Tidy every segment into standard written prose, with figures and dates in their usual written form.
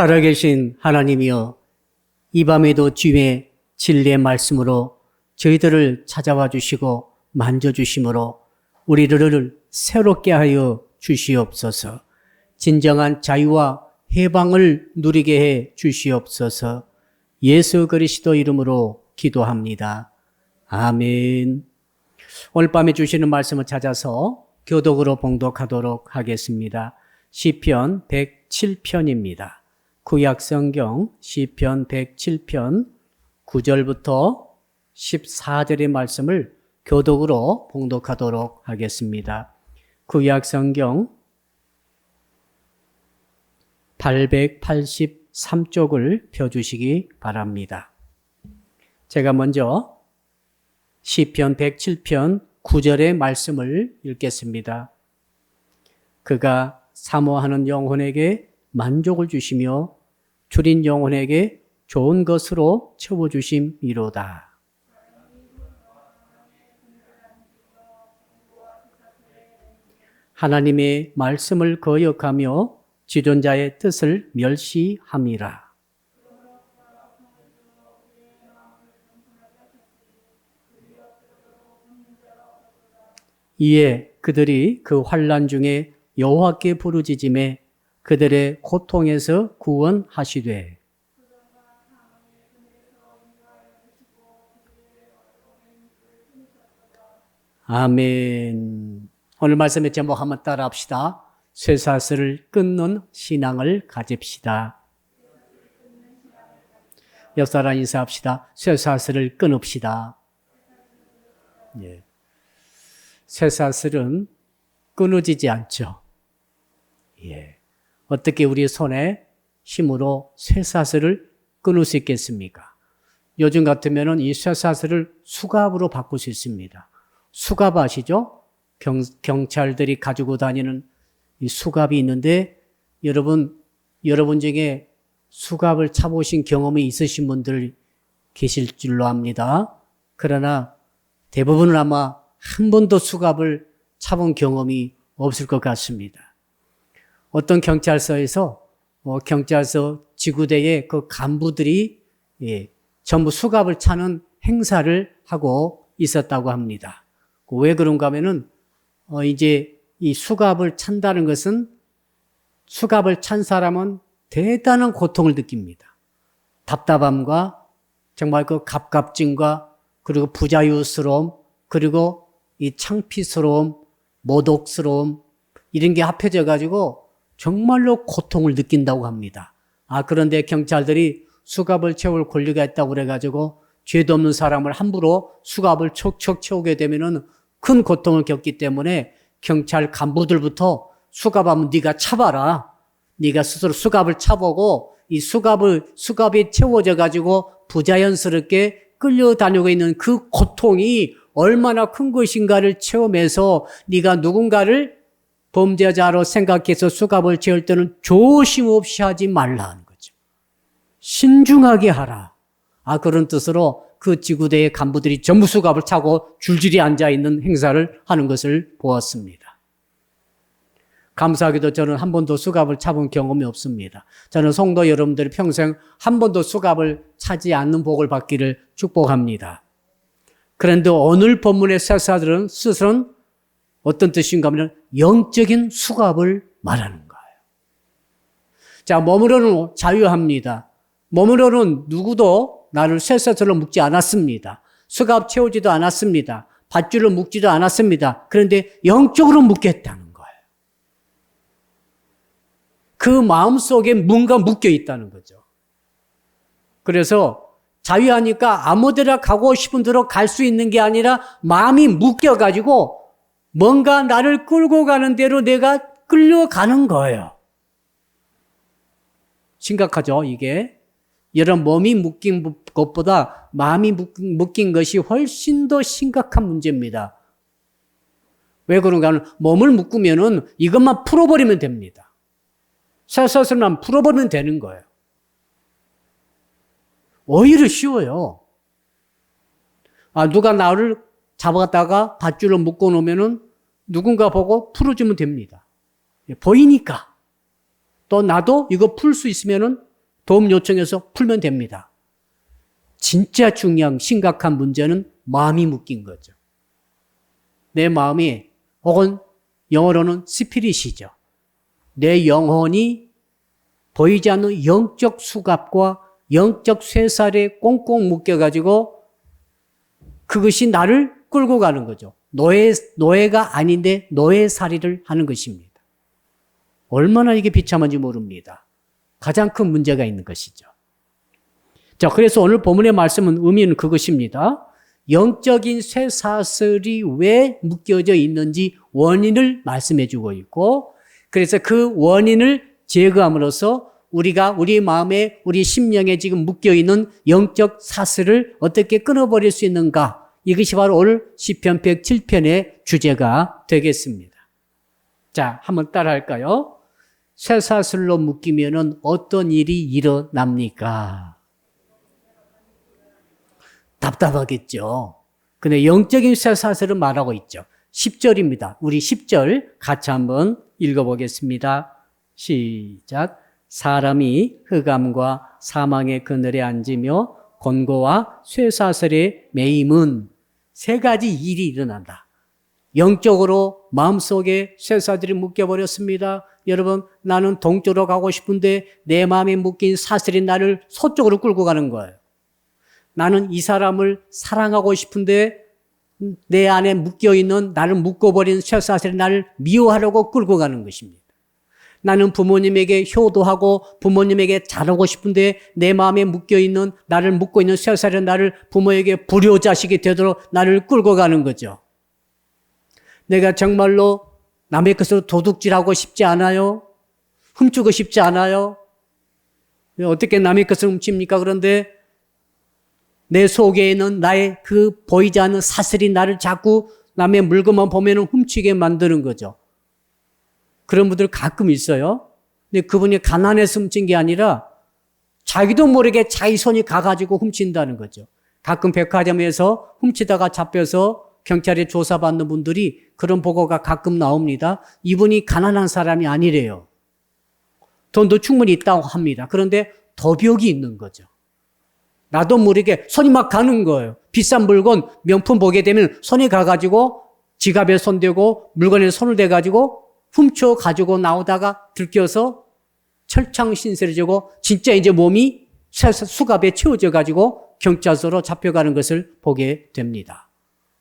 살아계신 하나님이여, 이 밤에도 주의 진리의 말씀으로 저희들을 찾아와 주시고 만져주심으로 우리를 새롭게 하여 주시옵소서. 진정한 자유와 해방을 누리게 해 주시옵소서. 예수 그리스도 이름으로 기도합니다. 아멘. 오늘 밤에 주시는 말씀을 찾아서 교독으로 봉독하도록 하겠습니다. 시편 107편입니다. 구약성경 시편 107편 9절부터 14절의 말씀을 교독으로 봉독하도록 하겠습니다. 구약성경 883쪽을 펴주시기 바랍니다. 제가 먼저 시편 107편 9절의 말씀을 읽겠습니다. 그가 사모하는 영혼에게 만족을 주시며 줄인 영혼에게 좋은 것으로 채워주심이로다. 하나님의 말씀을 거역하며 지존자의 뜻을 멸시함이라. 이에 그들이 그 환난 중에 여호와께 부르짖음에 그들의 고통에서 구원하시되. 아멘. 오늘 말씀의 제목 한번 따라 합시다. 쇠사슬을 끊는 신앙을 가집시다. 옆 사람 인사합시다. 쇠사슬을 끊읍시다. 예. 쇠사슬은 끊어지지 않죠. 예. 어떻게 우리 손에 힘으로 쇠사슬을 끊을 수 있겠습니까? 요즘 같으면은 이 쇠사슬을 수갑으로 바꿀 수 있습니다. 수갑 아시죠? 경찰들이 가지고 다니는 이 수갑이 있는데 여러분 중에 수갑을 차보신 경험이 있으신 분들 계실 줄로 압니다. 그러나 대부분은 아마 한 번도 수갑을 차본 경험이 없을 것 같습니다. 어떤 경찰서에서 경찰서 지구대의 그 간부들이 전부 수갑을 차는 행사를 하고 있었다고 합니다. 왜 그런가 하면은 이제 이 수갑을 찬다는 것은 수갑을 찬 사람은 대단한 고통을 느낍니다. 답답함과 정말 그 갑갑증과 그리고 부자유스러움 그리고 이 창피스러움, 모독스러움 이런 게 합해져 가지고 정말로 고통을 느낀다고 합니다. 그런데 경찰들이 수갑을 채울 권리가 있다고 그래가지고 죄도 없는 사람을 함부로 수갑을 척척 채우게 되면은 큰 고통을 겪기 때문에 경찰 간부들부터 수갑하면 네가 차봐라. 네가 스스로 수갑을 차보고 이 수갑이 채워져 가지고 부자연스럽게 끌려다니고 있는 그 고통이 얼마나 큰 것인가를 체험해서 네가 누군가를 범죄자로 생각해서 수갑을 채울 때는 조심 없이 하지 말라는 거죠. 신중하게 하라. 그런 뜻으로 그 지구대의 간부들이 전부 수갑을 차고 줄줄이 앉아있는 행사를 하는 것을 보았습니다. 감사하게도 저는 한 번도 수갑을 차본 경험이 없습니다. 저는 성도 여러분들이 평생 한 번도 수갑을 차지 않는 복을 받기를 축복합니다. 그런데 오늘 본문의 쇠사슬은 스스로는 어떤 뜻인가 하면 영적인 수갑을 말하는 거예요. 자, 몸으로는 자유합니다. 몸으로는 누구도 나를 쇠사슬로 묶지 않았습니다. 수갑 채우지도 않았습니다. 밧줄로 묶지도 않았습니다. 그런데 영적으로 묶겠다는 거예요. 그 마음속에 뭔가 묶여 있다는 거죠. 그래서 자유하니까 아무데나 가고 싶은 대로 갈 수 있는 게 아니라 마음이 묶여가지고 뭔가 나를 끌고 가는 대로 내가 끌려가는 거예요. 심각하죠, 이게? 여러분, 몸이 묶인 것보다 마음이 묶인 것이 훨씬 더 심각한 문제입니다. 왜 그런가 하면 몸을 묶으면은 이것만 풀어버리면 됩니다. 쇠사슬만 풀어버리면 되는 거예요. 오히려 쉬워요. 누가 나를 잡아다가 밧줄로 묶어 놓으면은 누군가 보고 풀어주면 됩니다. 보이니까. 또 나도 이거 풀 수 있으면은 도움 요청해서 풀면 됩니다. 진짜 중요한 심각한 문제는 마음이 묶인 거죠. 내 마음이 혹은 영어로는 스피릿이죠. 내 영혼이 보이지 않는 영적 수갑과 영적 쇠살에 꽁꽁 묶여가지고 그것이 나를 끌고 가는 거죠. 노예가 아닌데 노예살이를 하는 것입니다. 얼마나 이게 비참한지 모릅니다. 가장 큰 문제가 있는 것이죠. 자, 그래서 오늘 본문의 말씀은 의미는 그것입니다. 영적인 쇠사슬이 왜 묶여져 있는지 원인을 말씀해 주고 있고, 그래서 그 원인을 제거함으로써 우리가 우리 마음에, 우리 심령에 지금 묶여 있는 영적 사슬을 어떻게 끊어버릴 수 있는가? 이것이 바로 오늘 시편 107편의 주제가 되겠습니다. 자, 한번 따라 할까요? 쇠사슬로 묶이면은 어떤 일이 일어납니까? 답답하겠죠. 근데 영적인 쇠사슬은 말하고 있죠. 10절입니다. 우리 10절 같이 한번 읽어보겠습니다. 시작. 사람이 흑암과 사망의 그늘에 앉으며 곤고와 쇠사슬에 매임은 세 가지 일이 일어난다. 영적으로 마음속에 쇠사슬이 묶여버렸습니다. 여러분, 나는 동쪽으로 가고 싶은데 내 마음에 묶인 사슬이 나를 서쪽으로 끌고 가는 거예요. 나는 이 사람을 사랑하고 싶은데 내 안에 묶여있는 나를 묶어버린 쇠사슬이 나를 미워하려고 끌고 가는 것입니다. 나는 부모님에게 효도하고 부모님에게 잘하고 싶은데 내 마음에 묶여있는 나를 묶고 있는 쇠사슬이 나를 부모에게 불효자식이 되도록 나를 끌고 가는 거죠. 내가 정말로 남의 것으로 도둑질하고 싶지 않아요. 훔치고 싶지 않아요. 어떻게 남의 것을 훔칩니까? 그런데 내 속에 있는 나의 그 보이지 않는 사슬이 나를 자꾸 남의 물건만 보면 훔치게 만드는 거죠. 그런 분들 가끔 있어요. 근데 그분이 가난해서 훔친 게 아니라 자기도 모르게 자기 손이 가가지고 훔친다는 거죠. 가끔 백화점에서 훔치다가 잡혀서 경찰에 조사받는 분들이 그런 보고가 가끔 나옵니다. 이분이 가난한 사람이 아니래요. 돈도 충분히 있다고 합니다. 그런데 도벽이 있는 거죠. 나도 모르게 손이 막 가는 거예요. 비싼 물건, 명품 보게 되면 손이 가가지고 지갑에 손대고 물건에 손을 대가지고 훔쳐가지고 나오다가 들켜서 철창신세를 지고 진짜 이제 몸이 수갑에 채워져가지고 경찰서로 잡혀가는 것을 보게 됩니다.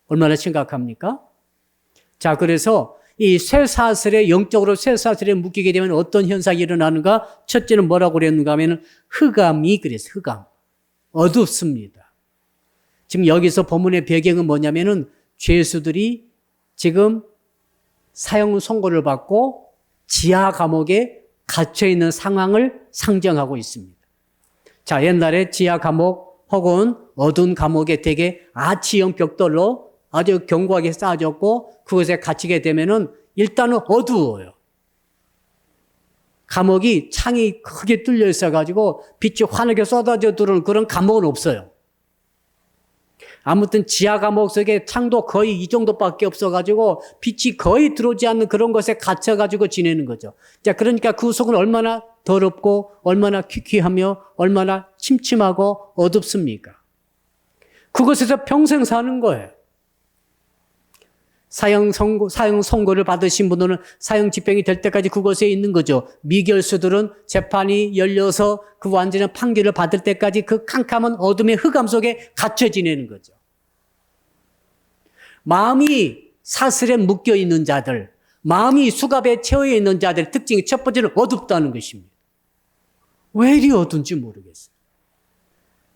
얼마나 심각합니까? 자, 그래서 이 쇠사슬에 영적으로 쇠사슬에 묶이게 되면 어떤 현상이 일어나는가? 첫째는 뭐라고 그랬는가 하면 흑암이 그랬어요. 흑암. 어둡습니다. 지금 여기서 본문의 배경은 뭐냐면은 죄수들이 지금 사형 선고를 받고 지하 감옥에 갇혀 있는 상황을 상정하고 있습니다. 자, 옛날에 지하 감옥 혹은 어두운 감옥에 되게 아치형 벽돌로 아주 견고하게 쌓아졌고 그곳에 갇히게 되면은 일단은 어두워요. 감옥이 창이 크게 뚫려 있어가지고 빛이 환하게 쏟아져 들어오는 그런 감옥은 없어요. 아무튼 지하 감옥 속에 창도 거의 이 정도밖에 없어가지고 빛이 거의 들어오지 않는 그런 곳에 갇혀가지고 지내는 거죠. 자, 그러니까 그 속은 얼마나 더럽고 얼마나 퀴퀴하며 얼마나 침침하고 어둡습니까? 그곳에서 평생 사는 거예요. 사형 선고를 받으신 분들은 사형 집행이 될 때까지 그곳에 있는 거죠. 미결수들은 재판이 열려서 그 완전한 판결을 받을 때까지 그 캄캄한 어둠의 흑암 속에 갇혀 지내는 거죠. 마음이 사슬에 묶여 있는 자들, 마음이 수갑에 채워 있는 자들의 특징이 첫 번째는 어둡다는 것입니다. 왜 이리 어두운지 모르겠어요.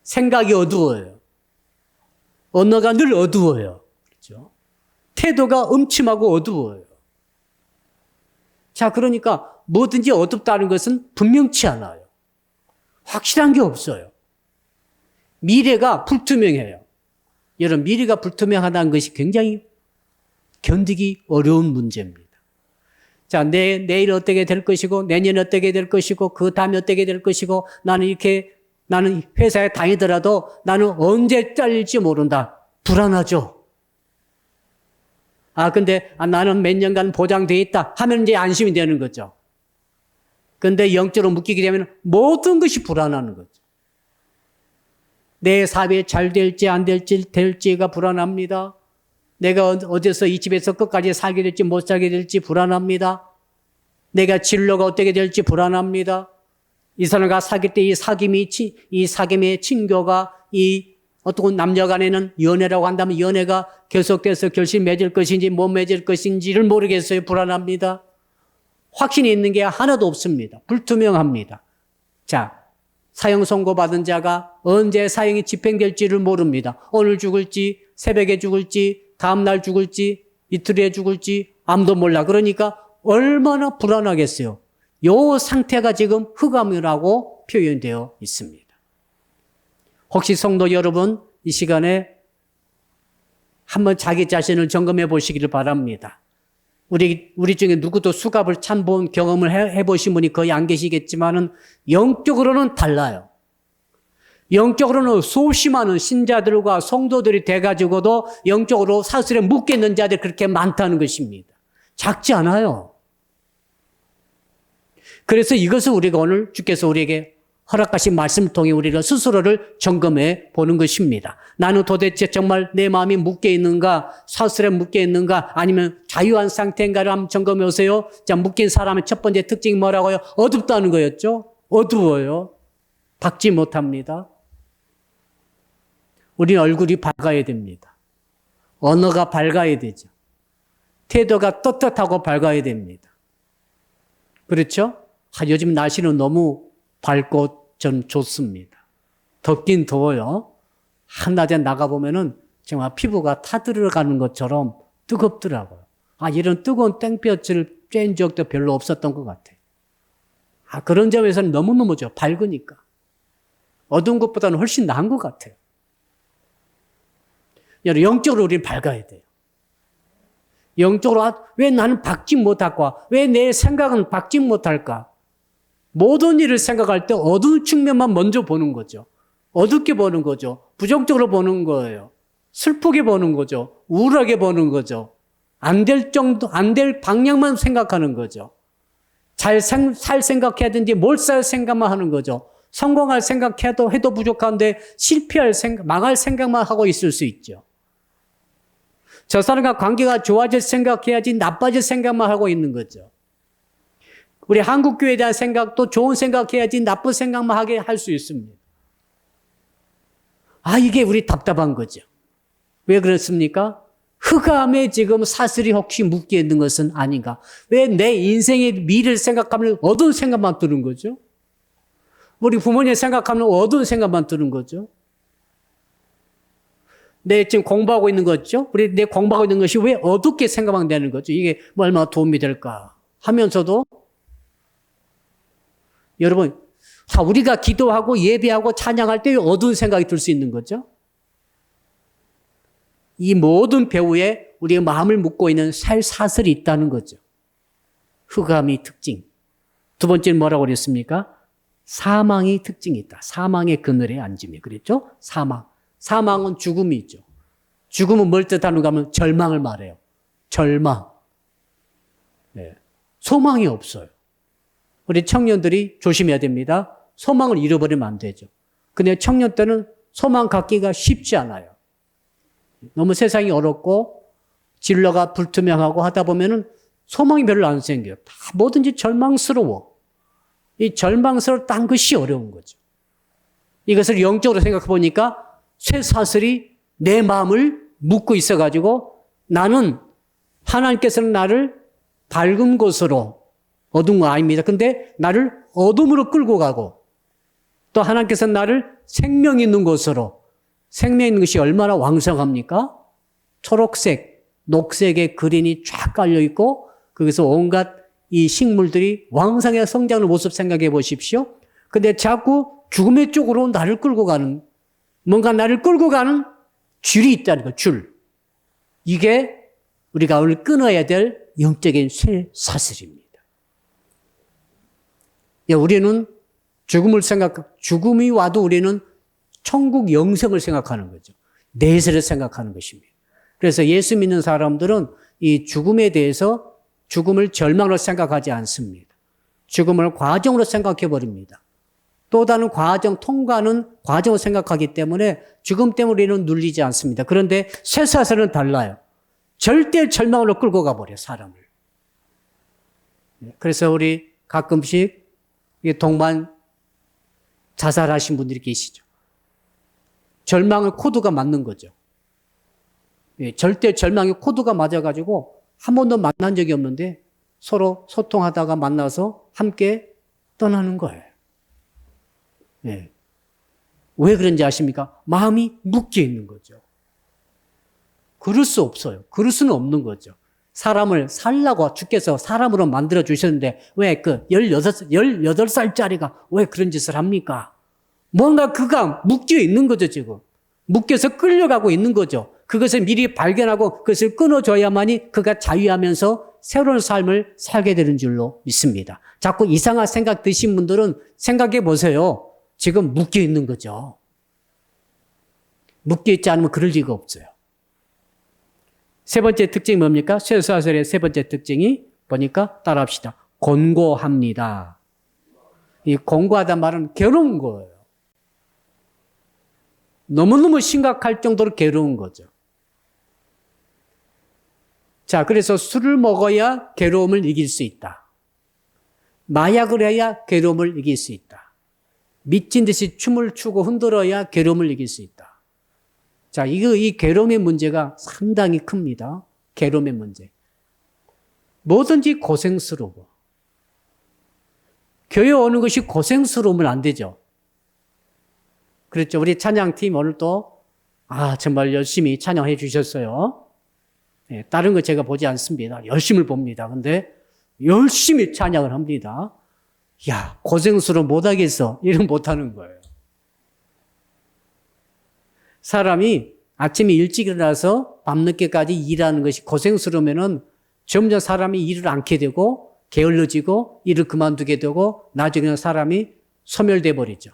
생각이 어두워요. 언어가 늘 어두워요. 그렇죠? 태도가 음침하고 어두워요. 자, 그러니까 뭐든지 어둡다는 것은 분명치 않아요. 확실한 게 없어요. 미래가 불투명해요. 여러분, 미래가 불투명하다는 것이 굉장히 견디기 어려운 문제입니다. 자, 내일 어떻게 될 것이고, 내년 어떻게 될 것이고, 그 다음에 어떻게 될 것이고, 나는 회사에 다니더라도 나는 언제 잘릴지 모른다. 불안하죠. 근데 나는 몇 년간 보장돼 있다 하면 이제 안심이 되는 거죠. 근데 영적으로 묶이게 되면 모든 것이 불안하는 거죠. 내 사업이 잘 될지 안 될지가 불안합니다. 내가 어디서 이 집에서 끝까지 살게 될지 못 살게 될지 불안합니다. 내가 진로가 어떻게 될지 불안합니다. 이 사람과 사귈 때 이 사귐의 친교가 이 어떤 남녀 간에는 연애라고 한다면 연애가 계속돼서 결실 맺을 것인지 못 맺을 것인지를 모르겠어요. 불안합니다. 확신이 있는 게 하나도 없습니다. 불투명합니다. 자, 사형 선고받은 자가 언제 사형이 집행될지를 모릅니다. 오늘 죽을지, 새벽에 죽을지, 다음날 죽을지, 이틀에 죽을지 아무도 몰라. 그러니까 얼마나 불안하겠어요. 요 상태가 지금 흑암이라고 표현되어 있습니다. 혹시 성도 여러분 이 시간에 한번 자기 자신을 점검해 보시기를 바랍니다. 우리 중에 누구도 수갑을 찬 경험을 해보신 분이 거의 안 계시겠지만은 영적으로는 달라요. 영적으로는 수없이 많은 신자들과 성도들이 돼가지고도 영적으로 사슬에 묶여 있는 자들이 그렇게 많다는 것입니다. 작지 않아요. 그래서 이것을 우리가 오늘 주께서 우리에게 허락하신 말씀을 통해 우리가 스스로를 점검해 보는 것입니다. 나는 도대체 정말 내 마음이 묶여 있는가, 사슬에 묶여 있는가, 아니면 자유한 상태인가를 한번 점검해 보세요. 자, 묶인 사람의 첫 번째 특징이 뭐라고요? 어둡다는 거였죠? 어두워요. 박지 못합니다. 우리 얼굴이 밝아야 됩니다. 언어가 밝아야 되죠. 태도가 떳떳하고 밝아야 됩니다. 그렇죠? 요즘 날씨는 너무 밝고 전 좋습니다. 덥긴 더워요. 한낮에 나가보면은 정말 피부가 타들어가는 것처럼 뜨겁더라고요. 이런 뜨거운 땡볕을 쬐인 적도 별로 없었던 것 같아요. 그런 점에서는 너무너무 좋아요. 밝으니까. 어두운 것보다는 훨씬 나은 것 같아요. 여러분, 영적으로 우리는 밝아야 돼요. 영적으로 왜 나는 박지 못할까? 왜 내 생각은 박지 못할까? 모든 일을 생각할 때 어두운 측면만 먼저 보는 거죠. 어둡게 보는 거죠. 부정적으로 보는 거예요. 슬프게 보는 거죠. 우울하게 보는 거죠. 안 될 방향만 생각하는 거죠. 살 생각해야 되는데 못 살 생각만 하는 거죠. 성공할 생각해도 해도 부족한데 실패할 생각, 망할 생각만 하고 있을 수 있죠. 저 사람과 관계가 좋아질 생각해야지 나빠질 생각만 하고 있는 거죠. 우리 한국교회에 대한 생각도 좋은 생각해야지 나쁜 생각만 하게 할 수 있습니다. 이게 우리 답답한 거죠. 왜 그렇습니까? 흑암에 지금 사슬이 혹시 묶여 있는 것은 아닌가? 왜 내 인생의 미래를 생각하면 어두운 생각만 드는 거죠? 우리 부모님 생각하면 어두운 생각만 드는 거죠? 내 지금 공부하고 있는 거죠? 내 공부하고 있는 것이 왜 어둡게 생각만 되는 거죠? 이게 얼마나 도움이 될까? 하면서도 여러분, 우리가 기도하고 예배하고 찬양할 때 어두운 생각이 들 수 있는 거죠? 이 모든 배후에 우리의 마음을 묶고 있는 사슬이 있다는 거죠. 흑암이 특징. 두 번째는 뭐라고 그랬습니까? 사망이 특징이 있다. 사망의 그늘에 앉음이. 그랬죠? 사망. 사망은 죽음이죠. 죽음은 뭘 뜻하는가 하면 절망을 말해요. 절망. 네. 소망이 없어요. 우리 청년들이 조심해야 됩니다. 소망을 잃어버리면 안 되죠. 근데 청년 때는 소망 갖기가 쉽지 않아요. 너무 세상이 어렵고 진로가 불투명하고 하다 보면은 소망이 별로 안 생겨요. 다 뭐든지 절망스러워. 이 절망스러웠다는 것이 어려운 거죠. 이것을 영적으로 생각해 보니까 쇠사슬이 내 마음을 묶고 있어가지고 나는 하나님께서는 나를 밝은 곳으로 어두운 거 아닙니다. 근데 나를 어둠으로 끌고 가고 또 하나님께서는 나를 생명 있는 곳으로 생명 있는 것이 얼마나 왕성합니까? 초록색, 녹색의 그린이 쫙 깔려 있고 거기서 온갖 이 식물들이 왕성하게 성장하는 모습 생각해 보십시오. 근데 자꾸 죽음의 쪽으로 나를 끌고 가는 뭔가 나를 끌고 가는 줄이 있다는 거, 줄. 이게 우리가 오늘 끊어야 될 영적인 쇠사슬입니다. 우리는 죽음이 와도 우리는 천국 영생을 생각하는 거죠. 내세를 생각하는 것입니다. 그래서 예수 믿는 사람들은 이 죽음에 대해서 죽음을 절망으로 생각하지 않습니다. 죽음을 과정으로 생각해 버립니다. 또 다른 과정, 통과는 과정을 생각하기 때문에 죽음 때문에 우리는 눌리지 않습니다. 그런데 쇠사슬은 달라요. 절대 절망으로 끌고 가버려요, 사람을. 그래서 우리 가끔씩 동반 자살하신 분들이 계시죠. 절망의 코드가 맞는 거죠. 절대 절망의 코드가 맞아가지고 한 번도 만난 적이 없는데 서로 소통하다가 만나서 함께 떠나는 거예요. 네. 왜 그런지 아십니까? 마음이 묶여 있는 거죠. 그럴 수 없어요. 그럴 수는 없는 거죠. 사람을 살라고 주께서 사람으로 만들어 주셨는데 왜 그 18살짜리가 왜 그런 짓을 합니까? 뭔가 그가 묶여 있는 거죠, 지금. 묶여서 끌려가고 있는 거죠. 그것을 미리 발견하고 그것을 끊어줘야만이 그가 자유하면서 새로운 삶을 살게 되는 줄로 믿습니다. 자꾸 이상한 생각 드신 분들은 생각해 보세요. 지금 묶여 있는 거죠. 묶여 있지 않으면 그럴 리가 없어요. 세 번째 특징이 뭡니까? 쇠사슬의 세 번째 특징이 보니까 따라합시다. 권고합니다. 이 권고하다 말은 괴로운 거예요. 너무너무 심각할 정도로 괴로운 거죠. 자, 그래서 술을 먹어야 괴로움을 이길 수 있다. 마약을 해야 괴로움을 이길 수 있다. 미친 듯이 춤을 추고 흔들어야 괴로움을 이길 수 있다. 자, 이 괴로움의 문제가 상당히 큽니다. 괴로움의 문제. 뭐든지 고생스러워. 교회 오는 것이 고생스러우면 안 되죠. 그렇죠. 우리 찬양팀 오늘 또, 정말 열심히 찬양해 주셨어요. 네, 다른 거 제가 보지 않습니다. 열심히 봅니다. 근데 열심히 찬양을 합니다. 야, 고생스러워 못하겠어. 이런 못하는 거예요. 사람이 아침에 일찍 일어나서 밤늦게까지 일하는 것이 고생스러우면은 점점 사람이 일을 않게 되고 게을러지고 일을 그만두게 되고 나중에는 사람이 소멸돼 버리죠.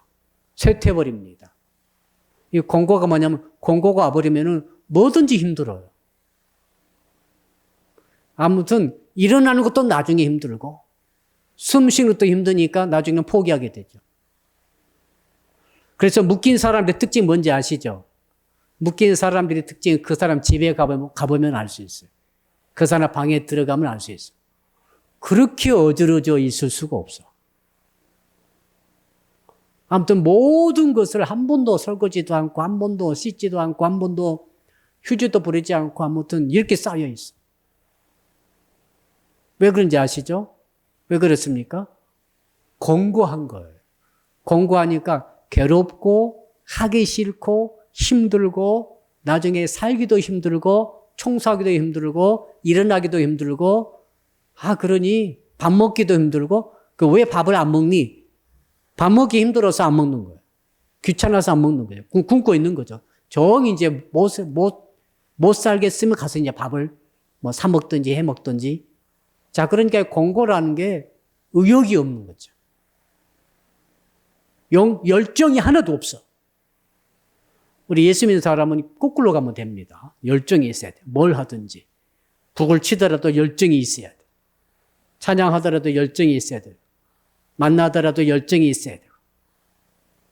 쇠퇴 버립니다. 이 공고가 뭐냐면 공고가 와버리면은 뭐든지 힘들어요. 아무튼 일어나는 것도 나중에 힘들고 숨 쉬는 것도 힘드니까 나중에는 포기하게 되죠. 그래서 묶인 사람들의 특징이 뭔지 아시죠? 묶인 사람들의 특징은 그 사람 집에 가보면 알 수 있어요. 그 사람 방에 들어가면 알 수 있어요. 그렇게 어지러져 있을 수가 없어. 아무튼 모든 것을 한 번도 설거지도 않고 한 번도 씻지도 않고 한 번도 휴지도 버리지 않고 아무튼 이렇게 쌓여 있어. 왜 그런지 아시죠? 왜 그렇습니까? 권고한 거예요. 권고하니까 괴롭고 하기 싫고 힘들고 나중에 살기도 힘들고 청소하기도 힘들고 일어나기도 힘들고 그러니 밥 먹기도 힘들고 왜 밥을 안 먹니? 밥 먹기 힘들어서 안 먹는 거예요. 귀찮아서 안 먹는 거예요. 굶고 있는 거죠. 정이 이제 못 살겠으면 가서 이제 밥을 사 먹든지 해 먹든지. 자, 그러니까 권고라는 게 의욕이 없는 거죠. 열정이 하나도 없어. 우리 예수 믿는 사람은 거꾸로 가면 됩니다. 열정이 있어야 돼. 뭘 하든지. 북을 치더라도 열정이 있어야 돼. 찬양하더라도 열정이 있어야 돼. 만나더라도 열정이 있어야 돼.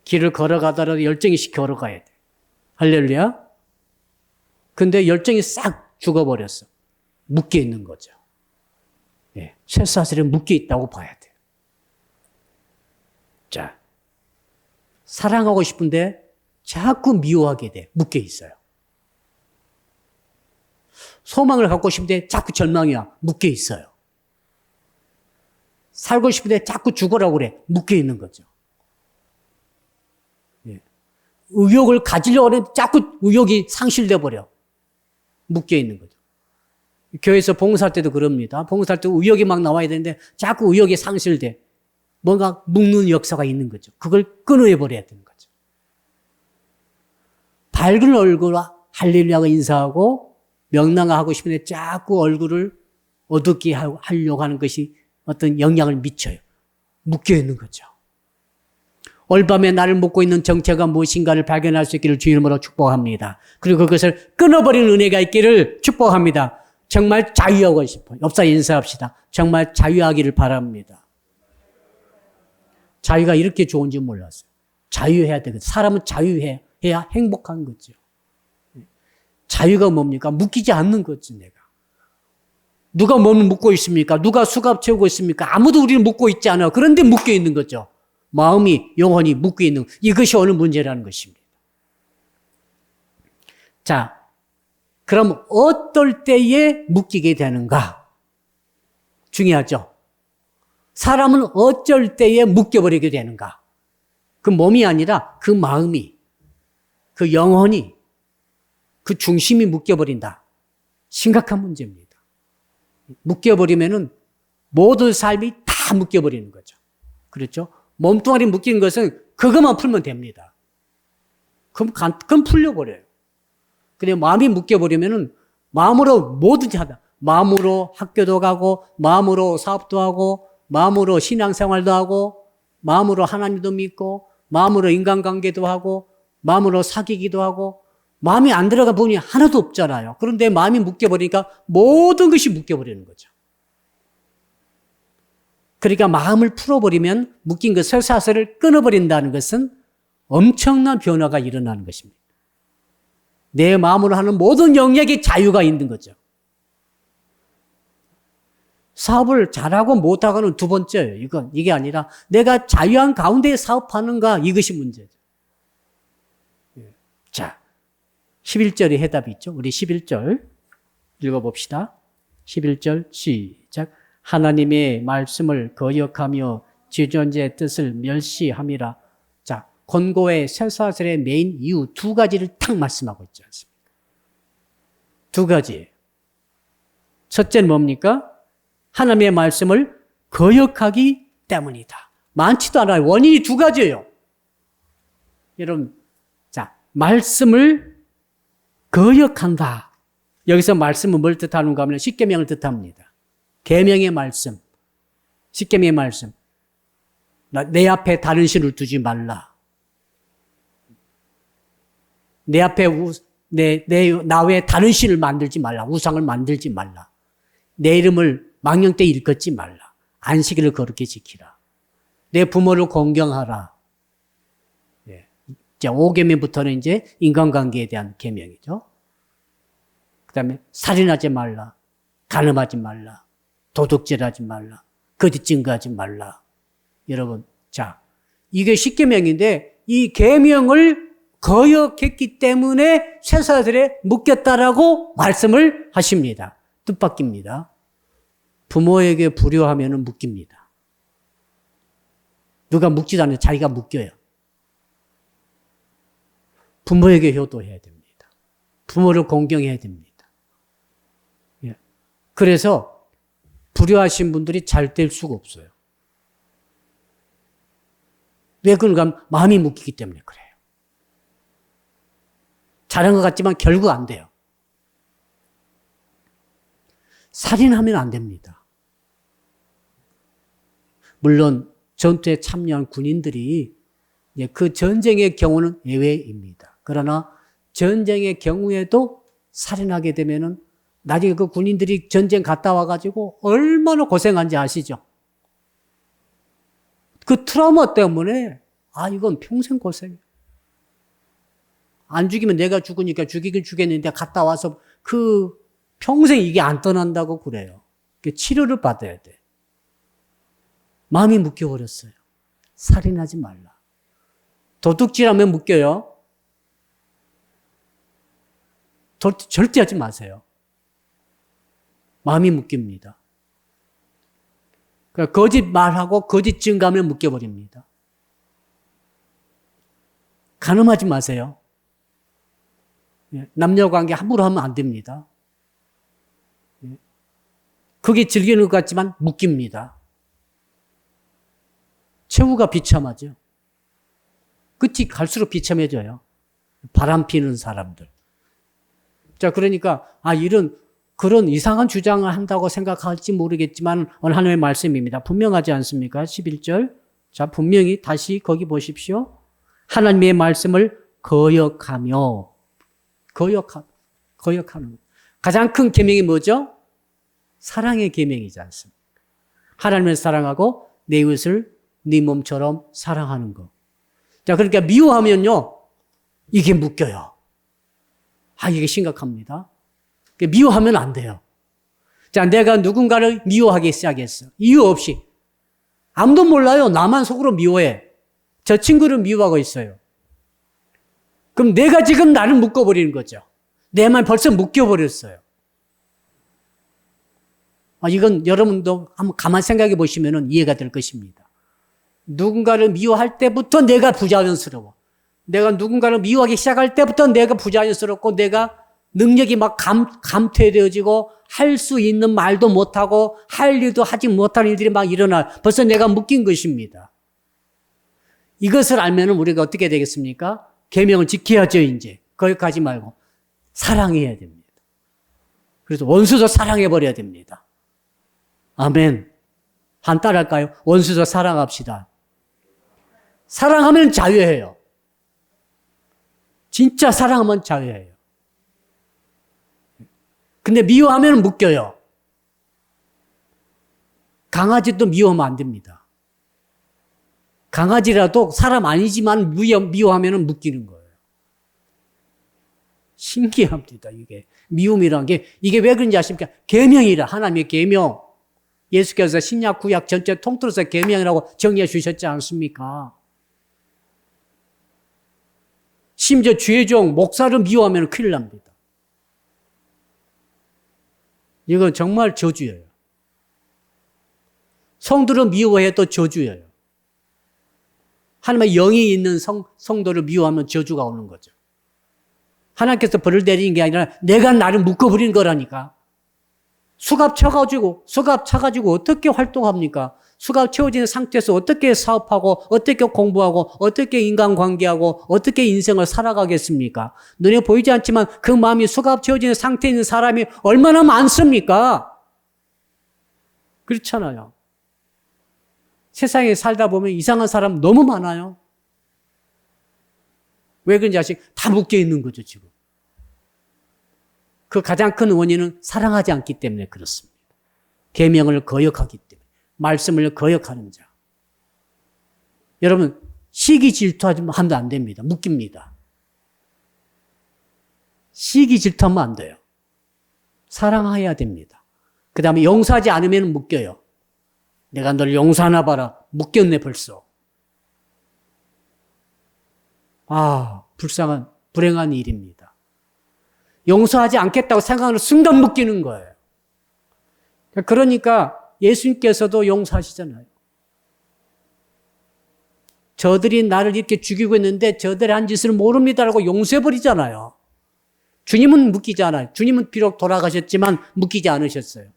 길을 걸어가더라도 열정이 있이 걸어가야 돼. 할렐루야. 근데 열정이 싹 죽어버렸어. 묶여 있는 거죠. 예, 쇠사슬에 묶여 있다고 봐야 돼요. 자, 사랑하고 싶은데 자꾸 미워하게 돼. 묶여 있어요. 소망을 갖고 싶은데 자꾸 절망이야. 묶여 있어요. 살고 싶은데 자꾸 죽으라고 그래. 묶여 있는 거죠. 예. 의욕을 가지려고 하는데 자꾸 의욕이 상실돼 버려. 묶여 있는 거죠. 교회에서 봉사할 때도 그럽니다. 봉사할 때 의욕이 막 나와야 되는데 자꾸 의욕이 상실돼. 뭔가 묶는 역사가 있는 거죠. 그걸 끊어버려야 되는 거죠. 밝은 얼굴로 할렐루야가 인사하고 명랑하고 싶은데 자꾸 얼굴을 어둡게 하려고 하는 것이 어떤 영향을 미쳐요. 묶여 있는 거죠. 올밤에 나를 묶고 있는 정체가 무엇인가를 발견할 수 있기를 주 이름으로 축복합니다. 그리고 그것을 끊어버리는 은혜가 있기를 축복합니다. 정말 자유하고 싶어요. 옆사 인사합시다. 정말 자유하기를 바랍니다. 자유가 이렇게 좋은지 몰랐어요. 자유해야 되거든요. 사람은 자유해야 행복한 거죠. 자유가 뭡니까? 묶이지 않는 거죠, 내가. 누가 몸을 묶고 있습니까? 누가 수갑 채우고 있습니까? 아무도 우리를 묶고 있지 않아요. 그런데 묶여 있는 거죠. 마음이, 영혼이 묶여 있는, 이것이 오늘 문제라는 것입니다. 자, 그럼 어떨 때에 묶이게 되는가? 중요하죠. 사람은 어쩔 때에 묶여버리게 되는가? 그 몸이 아니라 그 마음이, 그 영혼이, 그 중심이 묶여버린다. 심각한 문제입니다. 묶여버리면은 모든 삶이 다 묶여버리는 거죠. 그렇죠? 몸뚱아리 묶이는 것은 그것만 풀면 됩니다. 그럼 풀려버려요. 근데 마음이 묶여버리면은 마음으로 뭐든지 하다. 마음으로 학교도 가고, 마음으로 사업도 하고, 마음으로 신앙생활도 하고, 마음으로 하나님도 믿고, 마음으로 인간관계도 하고, 마음으로 사귀기도 하고, 마음이 안 들어가 보니 하나도 없잖아요. 그런데 마음이 묶여버리니까 모든 것이 묶여버리는 거죠. 그러니까 마음을 풀어버리면 묶인 그 쇠사슬을 끊어버린다는 것은 엄청난 변화가 일어나는 것입니다. 내 마음으로 하는 모든 영역에 자유가 있는 거죠. 사업을 잘하고 못하고는 두 번째예요. 이게 아니라 내가 자유한 가운데 사업하는가, 이것이 문제죠. 자, 11절의 해답이 있죠. 우리 11절 읽어봅시다. 11절 시작. 하나님의 말씀을 거역하며 지존재의 뜻을 멸시함이라. 자, 권고의 쇠사슬의 메인 이유 두 가지를 딱 말씀하고 있지 않습니까? 두 가지. 첫째는 뭡니까? 하나님의 말씀을 거역하기 때문이다. 많지도 않아요. 원인이 두 가지예요. 여러분, 자, 말씀을 거역한다. 여기서 말씀은 뭘 뜻하는가 하면 십계명을 뜻합니다. 계명의 말씀, 십계명의 말씀. 내 앞에 다른 신을 두지 말라. 내 앞에 나 외에 다른 신을 만들지 말라. 우상을 만들지 말라. 내 이름을 망령되이 일컫지 말라. 안식일을 거룩히 지키라. 내 부모를 공경하라. 이제 5계명부터는 이제 인간관계에 대한 계명이죠. 그 다음에 살인하지 말라. 간음하지 말라. 도둑질하지 말라. 거짓 증거하지 말라. 여러분, 자, 이게 십계명인데 이 계명을 거역했기 때문에 쇠사슬에 묶였다라고 말씀을 하십니다. 뜻밖입니다. 부모에게 불효하면 묶입니다. 누가 묶지도 않아요. 자기가 묶여요. 부모에게 효도해야 됩니다. 부모를 공경해야 됩니다. 그래서 불효하신 분들이 잘 될 수가 없어요. 왜 그런가? 마음이 묶이기 때문에 그래요. 잘한 것 같지만 결국 안 돼요. 살인하면 안 됩니다. 물론 전투에 참여한 군인들이 그 전쟁의 경우는 예외입니다. 그러나 전쟁의 경우에도 살인하게 되면은 나중에 그 군인들이 전쟁 갔다 와가지고 얼마나 고생한지 아시죠? 그 트라우마 때문에 이건 평생 고생이에요. 안 죽이면 내가 죽으니까 죽이긴 죽였는데 갔다 와서 그 평생 이게 안 떠난다고 그래요. 치료를 받아야 돼. 마음이 묶여버렸어요. 살인하지 말라. 도둑질하면 묶여요. 절대 하지 마세요. 마음이 묶입니다. 그러니까 거짓 말하고 거짓 증거하면 묶여버립니다. 간음하지 마세요. 남녀관계 함부로 하면 안 됩니다. 그게 즐기는 것 같지만 묶입니다. 최후가 비참하죠. 끝이 갈수록 비참해져요. 바람 피는 사람들. 자, 그러니까 그런 이상한 주장을 한다고 생각할지 모르겠지만 하나님의 말씀입니다. 분명하지 않습니까? 11절. 자, 분명히 다시 거기 보십시오. 하나님의 말씀을 거역하며 거역하는 가장 큰 계명이 뭐죠? 사랑의 계명이지 않습니까? 하나님을 사랑하고 내 이웃을 네 몸처럼 사랑하는 거. 자, 그러니까 미워하면요, 이게 묶여요. 아, 이게 심각합니다. 미워하면 안 돼요. 자, 내가 누군가를 미워하기 시작했어. 이유 없이. 아무도 몰라요. 나만 속으로 미워해. 저 친구를 미워하고 있어요. 그럼 내가 지금 나를 묶어버리는 거죠. 내 말 벌써 묶여버렸어요. 아, 이건 여러분도 한번 가만 생각해 보시면 이해가 될 것입니다. 누군가를 미워할 때부터 내가 부자연스러워. 내가 누군가를 미워하기 시작할 때부터 내가 부자연스럽고 내가 능력이 막 감퇴되어지고 할 수 있는 말도 못하고 할 일도 하지 못할 일들이 막 일어나. 벌써 내가 묶인 것입니다. 이것을 알면 우리가 어떻게 되겠습니까? 계명을 지켜야죠, 이제. 거기까지 말고. 사랑해야 됩니다. 그래서 원수도 사랑해버려야 됩니다. 아멘. 한 따라할까요? 원수도 사랑합시다. 사랑하면 자유해요. 진짜 사랑하면 자유해요. 근데 미워하면 묶여요. 강아지도 미워하면 안 됩니다. 강아지라도 사람 아니지만 미워하면 묶이는 거예요. 신기합니다, 이게. 미움이란 게, 이게 왜 그런지 아십니까? 계명이라, 하나님의 계명. 예수께서 신약, 구약 전체 통틀어서 계명이라고 정의해 주셨지 않습니까? 심지어 죄종, 목사를 미워하면 큰일 납니다. 이건 정말 저주예요. 성도를 미워해도 저주예요. 하나님의 영이 있는 성도를 미워하면 저주가 오는 거죠. 하나님께서 벌을 내리는 게 아니라 내가 나를 묶어버리는 거라니까. 수갑 차가지고 어떻게 활동합니까? 수갑 채워진 상태에서 어떻게 사업하고, 어떻게 공부하고, 어떻게 인간관계하고, 어떻게 인생을 살아가겠습니까? 눈에 보이지 않지만 그 마음이 수갑 채워진 상태에 있는 사람이 얼마나 많습니까? 그렇잖아요. 세상에 살다 보면 이상한 사람 너무 많아요. 왜 그런지 아시죠? 다 묶여 있는 거죠, 지금. 그 가장 큰 원인은 사랑하지 않기 때문에 그렇습니다. 계명을 거역하기 때문에. 말씀을 거역하는 자. 여러분, 시기 질투하면 안 됩니다. 묶입니다. 시기 질투하면 안 돼요. 사랑해야 됩니다. 그 다음에 용서하지 않으면 묶여요. 내가 널 용서하나 봐라. 묶였네, 벌써. 아, 불행한 일입니다. 용서하지 않겠다고 생각하는 순간 묶이는 거예요. 그러니까 예수님께서도 용서하시잖아요. 저들이 나를 이렇게 죽이고 있는데 저들의 한 짓을 모릅니다라고 용서해버리잖아요. 주님은 묶이지 않아요. 주님은 비록 돌아가셨지만 묶이지 않으셨어요.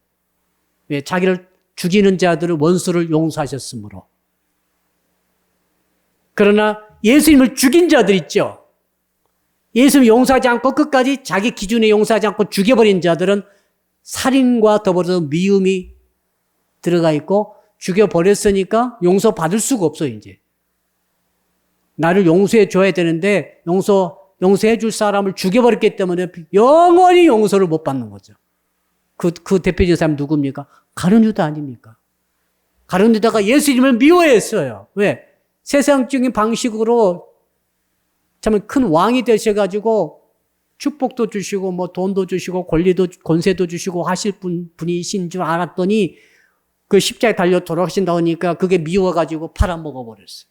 왜? 자기를 죽이는 자들을 원수를 용서하셨으므로. 그러나 예수님을 죽인 자들 있죠. 예수님 용서하지 않고 끝까지 자기 기준에 용서하지 않고 죽여버린 자들은 살인과 더불어서 미움이 들어가 있고 죽여버렸으니까 용서받을 수가 없어요, 이제. 나를 용서해 줘야 되는데 용서해 줄 사람을 죽여버렸기 때문에 영원히 용서를 못 받는 거죠. 그 대표적인 사람 누굽니까? 가룟 유다 아닙니까? 가룟 유다가 예수님을 미워했어요. 왜? 세상적인 방식으로 참 큰 왕이 되셔가지고 축복도 주시고 뭐 돈도 주시고 권세도 주시고 하실 분이신 줄 알았더니 그 십자가에 달려 돌아가신다고 하니까 그게 미워가지고 팔아먹어버렸어요.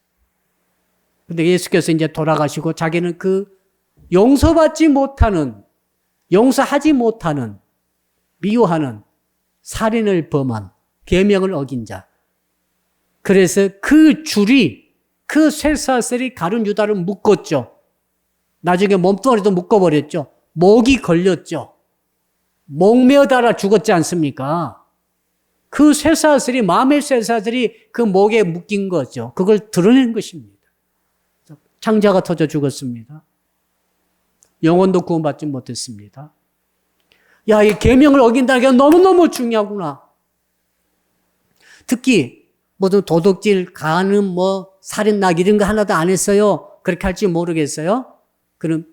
근데 예수께서 이제 돌아가시고 자기는 그 용서하지 못하는 미워하는 살인을 범한 계명을 어긴 자. 그래서 그 줄이 그 쇠사슬이 가룟 유다를 묶었죠. 나중에 몸뚱아리도 묶어버렸죠. 목이 걸렸죠. 목매어 달아 죽었지 않습니까? 그 쇠사슬이, 마음의 쇠사슬이 그 목에 묶인 거죠. 그걸 드러낸 것입니다. 창자가 터져 죽었습니다. 영혼도 구원받지 못했습니다. 야, 이 계명을 어긴다는 게 너무너무 중요하구나. 특히 모든 도둑질, 간음, 살인, 낙 이런 거 하나도 안 했어요. 그렇게 할지 모르겠어요. 그럼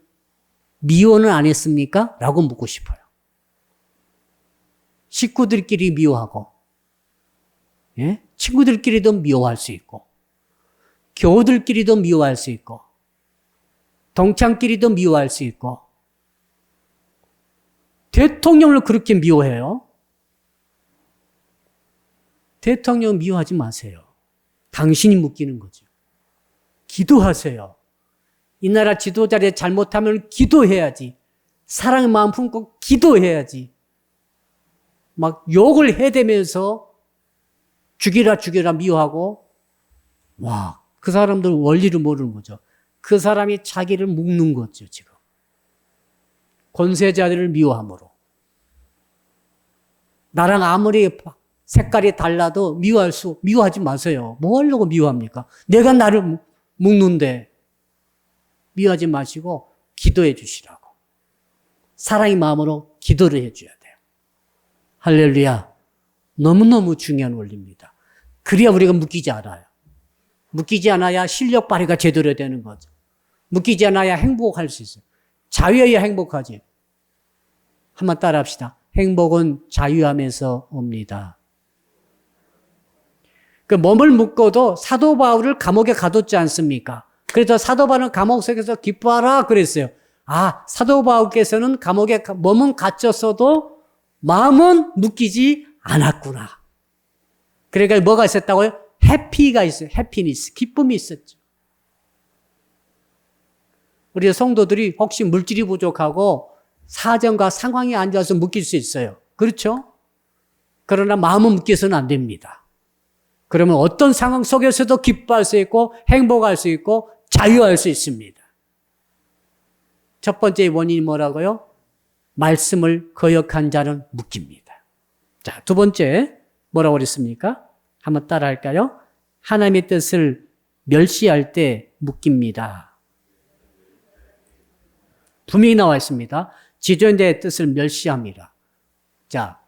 미워는 안 했습니까? 라고 묻고 싶어요. 식구들끼리 미워하고, 예? 친구들끼리도 미워할 수 있고, 교우들끼리도 미워할 수 있고 동창끼리도 미워할 수 있고 대통령을 그렇게 미워해요. 대통령 미워하지 마세요. 당신이 묶이는 거죠. 기도하세요. 이 나라 지도자를 잘못하면 기도해야지. 사랑의 마음 품고 기도해야지. 막 욕을 해대면서 죽이라 미워하고 와, 그 사람들 원리를 모르는 거죠. 그 사람이 자기를 묶는 거죠, 지금. 권세자들을 미워함으로. 나랑 아무리 색깔이 달라도 미워하지 마세요. 뭐 하려고 미워합니까? 내가 나를 묶는데 미워하지 마시고 기도해 주시라고. 사랑의 마음으로 기도를 해 줘야 돼요. 할렐루야. 너무너무 중요한 원리입니다. 그래야 우리가 묶이지 않아요. 묶이지 않아야 실력 발휘가 제대로 되는 거죠. 묶이지 않아야 행복할 수 있어요. 자유해야 행복하지. 한번 따라 합시다. 행복은 자유함에서 옵니다. 그 몸을 묶어도 사도 바울을 감옥에 가뒀지 않습니까? 그래서 사도 바울은 감옥 속에서 기뻐하라 그랬어요. 아, 사도 바울께서는 감옥에 몸은 갇혔어도 마음은 묶이지 않았구나. 그러니까 뭐가 있었다고요? 해피가 있어요. 해피니스, 기쁨이 있었죠. 우리 성도들이 혹시 물질이 부족하고 사정과 상황이 안 좋아서 묶일 수 있어요. 그렇죠? 그러나 마음은 묶여서는 안 됩니다. 그러면 어떤 상황 속에서도 기뻐할 수 있고 행복할 수 있고 자유할 수 있습니다. 첫 번째 원인이 뭐라고요? 말씀을 거역한 자는 묶입니다. 자, 두 번째 뭐라고 그랬습니까? 한번 따라 할까요? 하나님의 뜻을 멸시할 때 묶입니다. 분명히 나와 있습니다. 지존자의 뜻을 멸시합니다. 자,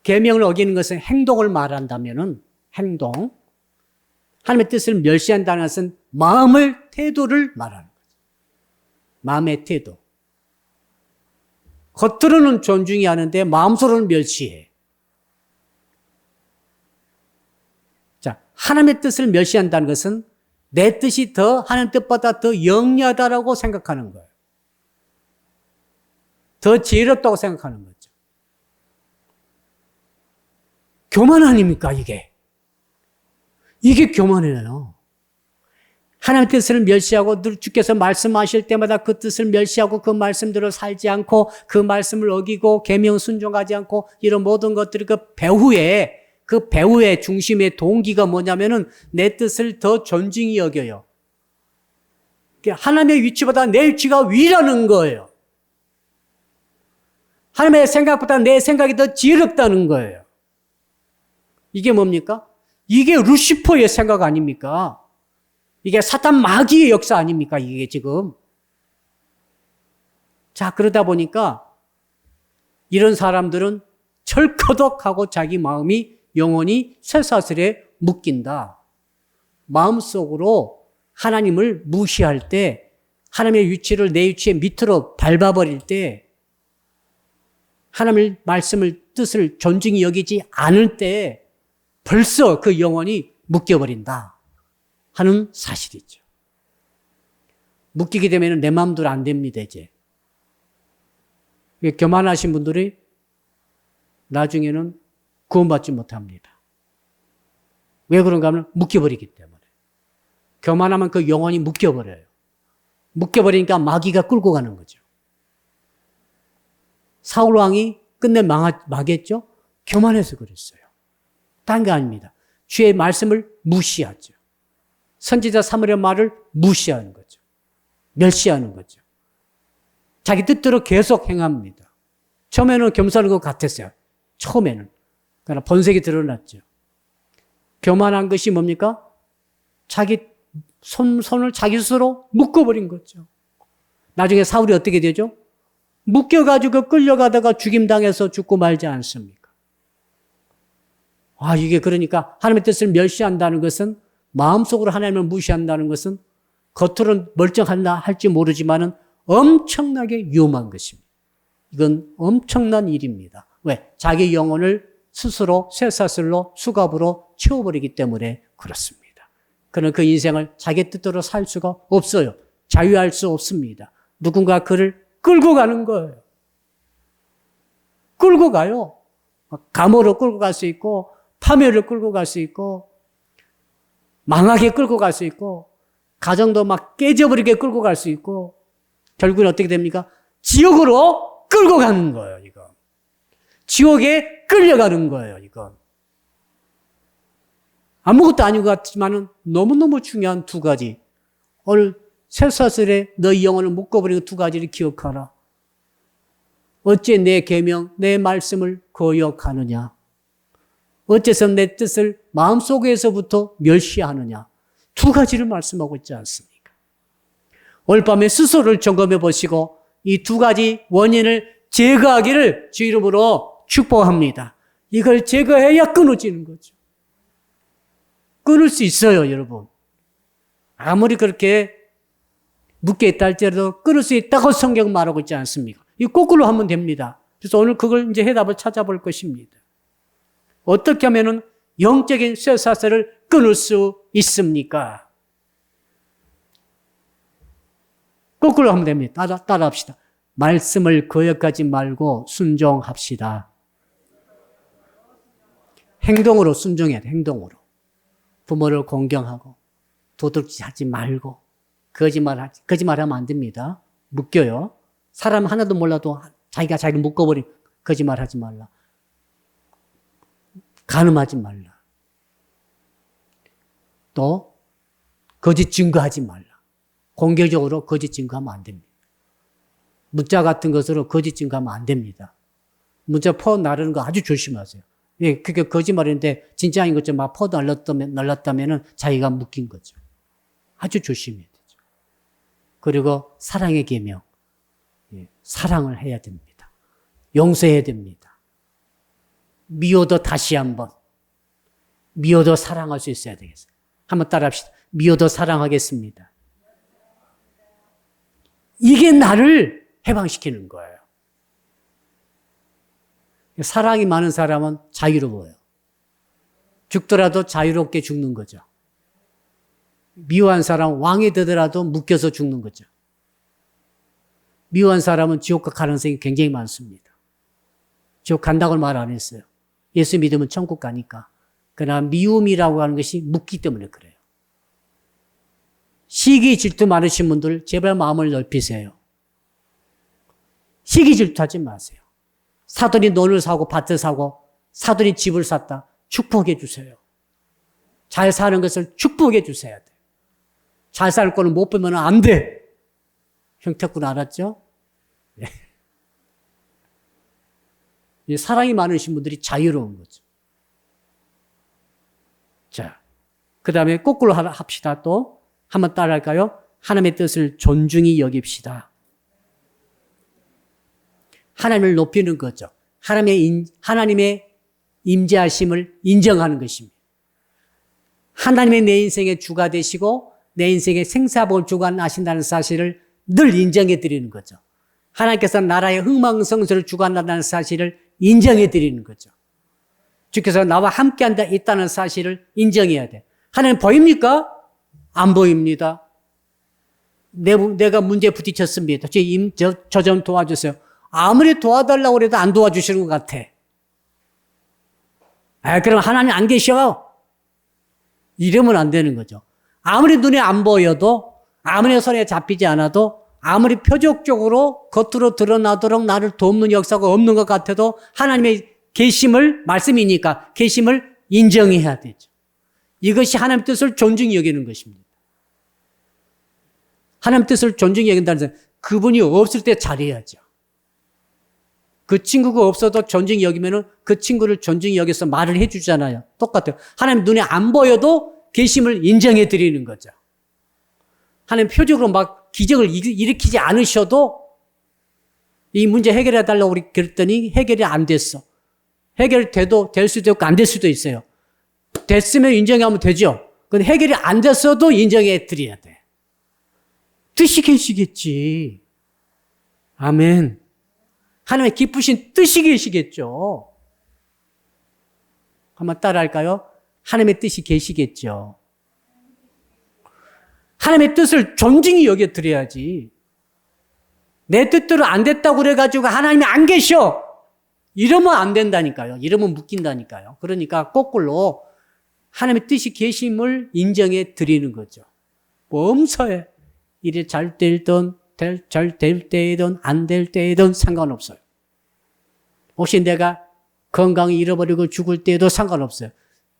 계명을 어기는 것은 행동을 말한다면은 행동. 하나님의 뜻을 멸시한다는 것은 마음을, 태도를 말하는 거죠. 마음의 태도. 겉으로는 존중이 하는데 마음속으로는 멸시해. 자, 하나님의 뜻을 멸시한다는 것은 내 뜻이 하나님 뜻보다 더 영리하다라고 생각하는 거예요. 더 지혜롭다고 생각하는 거죠. 교만 아닙니까, 이게? 이게 교만이에요. 하나님의 뜻을 멸시하고 늘 주께서 말씀하실 때마다 그 뜻을 멸시하고 그 말씀대로 살지 않고 그 말씀을 어기고 계명 순종하지 않고 이런 모든 것들이 그 배후의 중심의 동기가 뭐냐면은 내 뜻을 더 존중히 여겨요. 하나님의 위치보다 내 위치가 위라는 거예요. 하나님의 생각보다 내 생각이 더 지혜롭다는 거예요. 이게 뭡니까? 이게 루시퍼의 생각 아닙니까? 이게 사탄 마귀의 역사 아닙니까? 이게 지금. 자, 그러다 보니까 이런 사람들은 철커덕하고 자기 마음이 영원히 쇠사슬에 묶인다. 마음속으로 하나님을 무시할 때, 하나님의 위치를 내 위치의 밑으로 밟아버릴 때, 하나님의 말씀을, 뜻을 존중히 여기지 않을 때 벌써 그 영혼이 묶여버린다 하는 사실이죠. 묶이게 되면 내 마음대로 안 됩니다, 이제. 교만하신 분들이 나중에는 구원받지 못합니다. 왜 그런가 하면 묶여버리기 때문에. 교만하면 그 영혼이 묶여버려요. 묶여버리니까 마귀가 끌고 가는 거죠. 사울 왕이 끝내 망했죠? 교만해서 그랬어요. 딴 게 아닙니다. 주의 말씀을 무시하죠. 선지자 사무엘의 말을 무시하는 거죠. 멸시하는 거죠. 자기 뜻대로 계속 행합니다. 처음에는 겸손한 것 같았어요. 처음에는. 그러나 번색이 드러났죠. 교만한 것이 뭡니까? 자기 손을 자기 스스로 묶어버린 거죠. 나중에 사울이 어떻게 되죠? 묶여가지고 끌려가다가 죽임당해서 죽고 말지 않습니까? 아, 이게 그러니까 하나님의 뜻을 멸시한다는 것은, 마음속으로 하나님을 무시한다는 것은 겉으로는 멀쩡한다 할지 모르지만은 엄청나게 위험한 것입니다. 이건 엄청난 일입니다. 왜? 자기 영혼을 스스로 쇠사슬로 수갑으로 채워버리기 때문에 그렇습니다. 그는 그 인생을 자기 뜻대로 살 수가 없어요. 자유할 수 없습니다. 누군가 그를 끌고 가는 거예요. 끌고 가요. 감옥으로 끌고 갈 수 있고, 파멸을 끌고 갈 수 있고, 망하게 끌고 갈 수 있고, 가정도 막 깨져버리게 끌고 갈 수 있고, 결국은 어떻게 됩니까? 지옥으로 끌고 가는 거예요, 이거. 지옥에 끌려가는 거예요, 이건. 아무것도 아닌 것 같지만 너무너무 중요한 두 가지. 오늘 쇠사슬에 너희 영혼을 묶어버리는 두 가지를 기억하라. 어째 내 계명, 내 말씀을 거역하느냐. 어째서 내 뜻을 마음속에서부터 멸시하느냐. 두 가지를 말씀하고 있지 않습니까? 오늘 밤에 스스로를 점검해 보시고 이 두 가지 원인을 제거하기를 주 이름으로 축복합니다. 이걸 제거해야 끊어지는 거죠. 끊을 수 있어요, 여러분. 아무리 그렇게 묶여 있다 할지라도 끊을 수 있다고 성경 말하고 있지 않습니까? 이 거꾸로 하면 됩니다. 그래서 오늘 그걸 이제 해답을 찾아볼 것입니다. 어떻게 하면은 영적인 쇠사슬을 끊을 수 있습니까? 거꾸로 하면 됩니다. 따라합시다. 말씀을 거역하지 말고 순종합시다. 행동으로 순종해야 돼, 행동으로. 부모를 공경하고, 도둑질 하지 말고, 거짓말하면 안 됩니다. 묶여요. 사람 하나도 몰라도 자기가 자기를 묶어버린 거짓말하지 말라. 간음하지 말라. 또 거짓 증거하지 말라. 공개적으로 거짓 증거하면 안 됩니다. 문자 같은 것으로 거짓 증거하면 안 됩니다. 문자 퍼 나르는 거 아주 조심하세요. 예, 그게 거짓말인데 진짜인 것처럼 막 퍼 날랐다면은 자기가 묶인 거죠. 아주 조심해야 되죠. 그리고 사랑의 계명. 예, 사랑을 해야 됩니다. 용서해야 됩니다. 미워도 다시 한번. 미워도 사랑할 수 있어야 되겠어요. 한번 따라합시다. 미워도 사랑하겠습니다. 이게 나를 해방시키는 거예요. 사랑이 많은 사람은 자유로워요. 죽더라도 자유롭게 죽는 거죠. 미워한 사람은 왕이 되더라도 묶여서 죽는 거죠. 미워한 사람은 지옥 갈 가능성이 굉장히 많습니다. 지옥 간다고 말 안 했어요. 예수 믿으면 천국 가니까. 그러나 미움이라고 하는 것이 묶기 때문에 그래요. 시기 질투 많으신 분들 제발 마음을 넓히세요. 시기 질투하지 마세요. 사돈이 논을 사고 밭을 사고 사돈이 집을 샀다. 축복해 주세요. 잘 사는 것을 축복해 주셔야 돼요. 잘 살 거는 못 보면 안 돼. 형태꾼 알았죠? 네. 사랑이 많으신 분들이 자유로운 거죠. 자, 그 다음에 거꾸로 합시다. 또 한번 따라할까요? 하나님의 뜻을 존중히 여깁시다. 하나님을 높이는 거죠. 하나님의 임재하심을 인정하는 것입니다. 하나님의 내 인생의 주가 되시고 내 인생의 생사복을 주관하신다는 사실을 늘 인정해 드리는 거죠. 하나님께서 나라의 흥망성쇠를 주관한다는 사실을 인정해 드리는 거죠. 주께서 나와 함께한다 있다는 사실을 인정해야 돼. 하나님 보입니까? 안 보입니다. 내가 문제에 부딪혔습니다. 저 좀 도와주세요. 아무리 도와달라고 해도 안 도와주시는 것 같아. 그럼 하나님 안 계셔. 이러면 안 되는 거죠. 아무리 눈에 안 보여도, 아무리 손에 잡히지 않아도, 아무리 표적적으로 겉으로 드러나도록 나를 돕는 역사가 없는 것 같아도 하나님의 계심을, 말씀이니까 계심을 인정해야 되죠. 이것이 하나님의 뜻을 존중히 여기는 것입니다. 하나님의 뜻을 존중히 여긴다는 것은 그분이 없을 때 잘해야죠. 그 친구가 없어도 존중히 여기면은 그 친구를 존중히 여겨서 말을 해주잖아요. 똑같아요. 하나님 눈에 안 보여도 계심을 인정해 드리는 거죠. 하나님 표적으로 막 기적을 일으키지 않으셔도 이 문제 해결해 달라고 그랬더니 해결이 안 됐어. 해결돼도 될 수도 있고 안 될 수도 있어요. 됐으면 인정하면 되죠. 근데 해결이 안 됐어도 인정해 드려야 돼. 뜻이 계시겠지. 아멘. 하나님의 기쁘신 뜻이 계시겠죠. 한번 따라할까요? 하나님의 뜻이 계시겠죠. 하나님의 뜻을 존중히 여겨 드려야지. 내 뜻대로 안 됐다고 그래가지고 하나님이 안 계셔. 이러면 안 된다니까요. 이러면 묶인다니까요. 그러니까 거꾸로 하나님의 뜻이 계심을 인정해 드리는 거죠. 범서에 일이 잘 되든 잘 될 때이든 안 될 때이든 상관없어요. 혹시 내가 건강을 잃어버리고 죽을 때에도 상관없어요.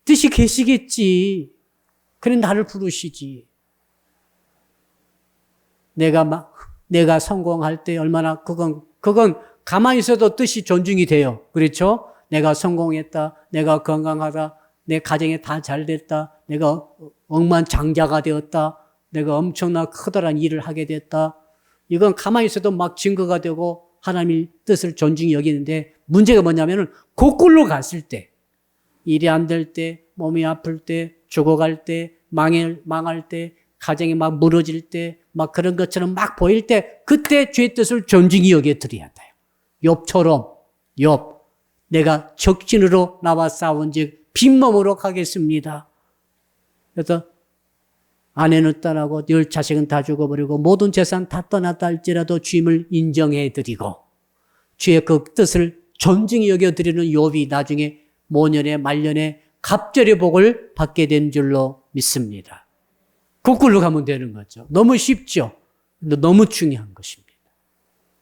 뜻이 계시겠지. 그래 나를 부르시지. 내가 성공할 때 얼마나 그건 가만히 있어도 뜻이 존중이 돼요. 그렇죠? 내가 성공했다. 내가 건강하다. 내 가정에 다 잘 됐다. 내가 억만장자가 되었다. 내가 엄청난 커다란 일을 하게 됐다. 이건 가만히 있어도 막 증거가 되고 하나님의 뜻을 존중히 여기는데 문제가 뭐냐면은 거꾸로 갔을 때, 일이 안 될 때, 몸이 아플 때, 죽어갈 때, 망할 때, 가정이 막 무너질 때, 막 그런 것처럼 막 보일 때, 그때 주의 뜻을 존중히 여겨 드려야 돼요. 욥처럼, 욥, 내가 적진으로 나와 싸운즉 빈몸으로 가겠습니다. 그래서 아내는 떠나고 열 자식은 다 죽어버리고 모든 재산 다 떠났다 할지라도 주임을 인정해 드리고 주의 그 뜻을 존중히 여겨 드리는 욥이 나중에 모년에 말년에 갑절의 복을 받게 된 줄로 믿습니다. 거꾸로 가면 되는 거죠. 너무 쉽죠. 근데 너무 중요한 것입니다.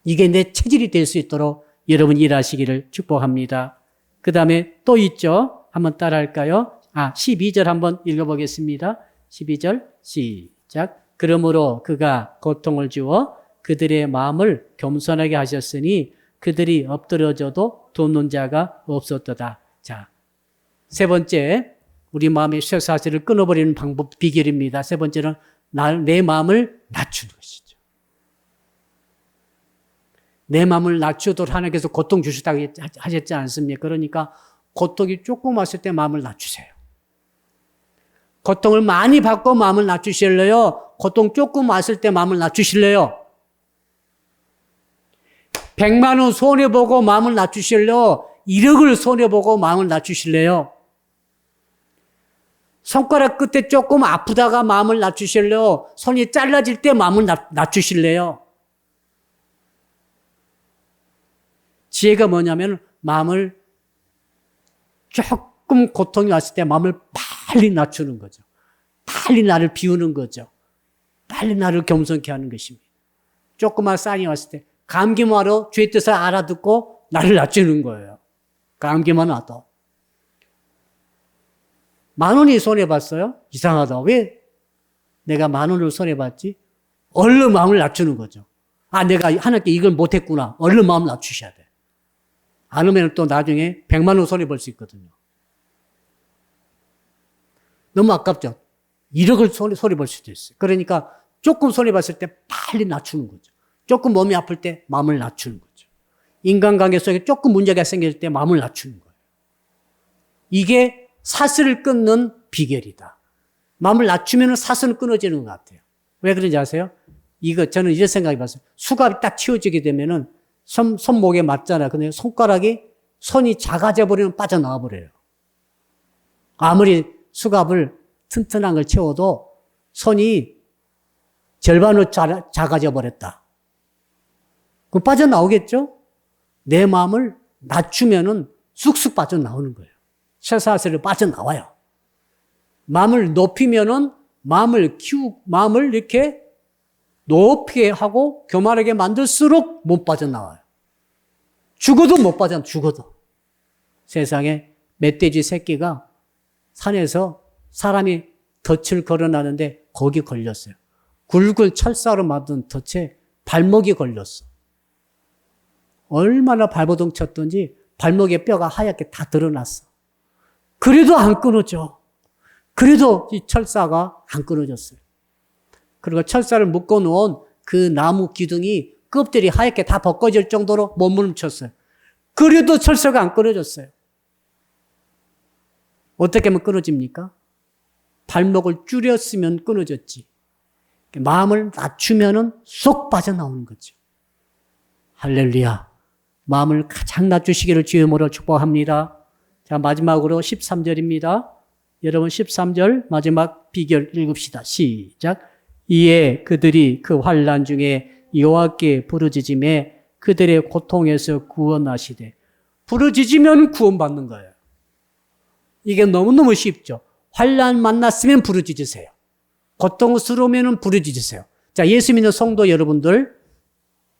이게 내 체질이 될 수 있도록 여러분 일하시기를 축복합니다. 그 다음에 또 있죠. 한번 따라 할까요? 12절 한번 읽어보겠습니다. 12절 시작. 그러므로 그가 고통을 주어 그들의 마음을 겸손하게 하셨으니 그들이 엎드려져도 돕는 자가 없었도다. 자, 세 번째, 우리 마음의 쇠사슬을 끊어버리는 방법, 비결입니다. 세 번째는 내 마음을 낮추는 것이죠. 내 마음을 낮추도록 하나님께서 고통 주시다고 하셨지 않습니까? 그러니까 고통이 조금 왔을 때 마음을 낮추세요. 고통을 많이 받고 마음을 낮추실래요? 고통 조금 왔을 때 마음을 낮추실래요? 100만 원 손해보고 마음을 낮추실래요? 1억을 손해보고 마음을 낮추실래요? 손가락 끝에 조금 아프다가 마음을 낮추실래요? 손이 잘라질 때 마음을 낮추실래요? 지혜가 뭐냐면 마음을 조금 고통이 왔을 때 마음을 빨리 낮추는 거죠. 빨리 나를 비우는 거죠. 빨리 나를 겸손케 하는 것입니다. 조그만 쌀이 왔을 때 감기만 와도 주의 뜻을 알아듣고 나를 낮추는 거예요. 감기만 와도. 10,000원이 손해봤어요? 이상하다. 왜 내가 10,000원을 손해봤지? 얼른 마음을 낮추는 거죠. 내가 하나님께 이걸 못했구나. 얼른 마음을 낮추셔야 돼. 안 하면 또 나중에 100만 원 손해볼 수 있거든요. 너무 아깝죠? 1억을 손해볼 수도 있어요. 그러니까 조금 손해봤을 때 빨리 낮추는 거죠. 조금 몸이 아플 때 마음을 낮추는 거죠. 인간관계 속에 조금 문제가 생길 때 마음을 낮추는 거예요. 이게 사슬을 끊는 비결이다. 마음을 낮추면 사슬은 끊어지는 것 같아요. 왜 그런지 아세요? 저는 이런 생각이 봤어요. 수갑이 딱 치워지게 되면은 손목에 맞잖아요. 근데 손이 작아져 버리면 빠져나와 버려요. 아무리 수갑을 튼튼한 걸 채워도 손이 절반으로 작아져 버렸다. 그럼 빠져나오겠죠? 내 마음을 낮추면은 쑥쑥 빠져나오는 거예요. 쇠사슬을 빠져나와요. 마음을 높이면은 마음을 이렇게 높게 하고 교만하게 만들수록 못 빠져나와요. 죽어도. 세상에 멧돼지 새끼가 산에서 사람이 덫을 걸어놨는데 거기 걸렸어요. 굵은 철사로 만든 덫에 발목이 걸렸어. 얼마나 발버둥 쳤던지 발목에 뼈가 하얗게 다 드러났어. 그래도 안 끊어져. 그래도 이 철사가 안 끊어졌어요. 그리고 철사를 묶어놓은 그 나무 기둥이 껍질이 하얗게 다 벗겨질 정도로 몸부림쳤어요. 그래도 철사가 안 끊어졌어요. 어떻게 하면 끊어집니까? 발목을 줄였으면 끊어졌지. 마음을 낮추면은 쏙 빠져나오는 거죠. 할렐루야. 마음을 가장 낮추시기를 주의 이름으로 축복합니다. 자, 마지막으로 13절입니다. 여러분 13절 마지막 비결 읽읍시다. 시작. 이에 그들이 그 환난 중에 여호와께 부르짖음에 그들의 고통에서 구원하시되. 부르짖으면 구원받는 거예요. 이게 너무너무 쉽죠. 환난 만났으면 부르짖으세요. 고통스러우면 부르짖으세요. 자, 예수 믿는 성도 여러분들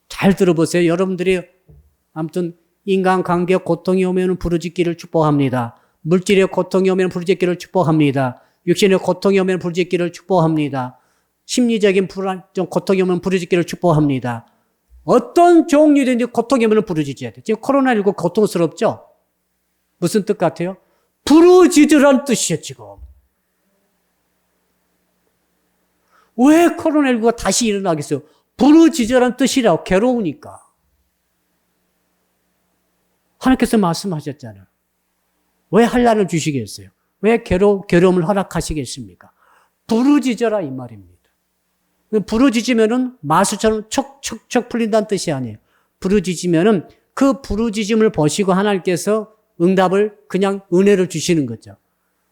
잘 들어보세요. 여러분들이 아무튼 인간관계 고통이 오면 부르짖기를 축복합니다. 물질의 고통이 오면 부르짖기를 축복합니다. 육신의 고통이 오면 부르짖기를 축복합니다. 심리적인 고통이 오면 부르짖기를 축복합니다. 어떤 종류든지 고통이 오면 부르짖어야 돼요. 지금 코로나19 고통스럽죠? 무슨 뜻 같아요? 부르짖으란 뜻이에요, 지금. 왜 코로나19가 다시 일어나겠어요? 부르짖으란 뜻이라고, 괴로우니까. 하나님께서 말씀하셨잖아요. 왜 환난을 주시겠어요? 왜 괴로움을 허락하시겠습니까? 부르짖어라 이 말입니다. 부르짖으면은 마수처럼 척척척 풀린다는 뜻이 아니에요. 부르짖으면은 그 부르짖음을 보시고 하나님께서 응답을 그냥 은혜를 주시는 거죠.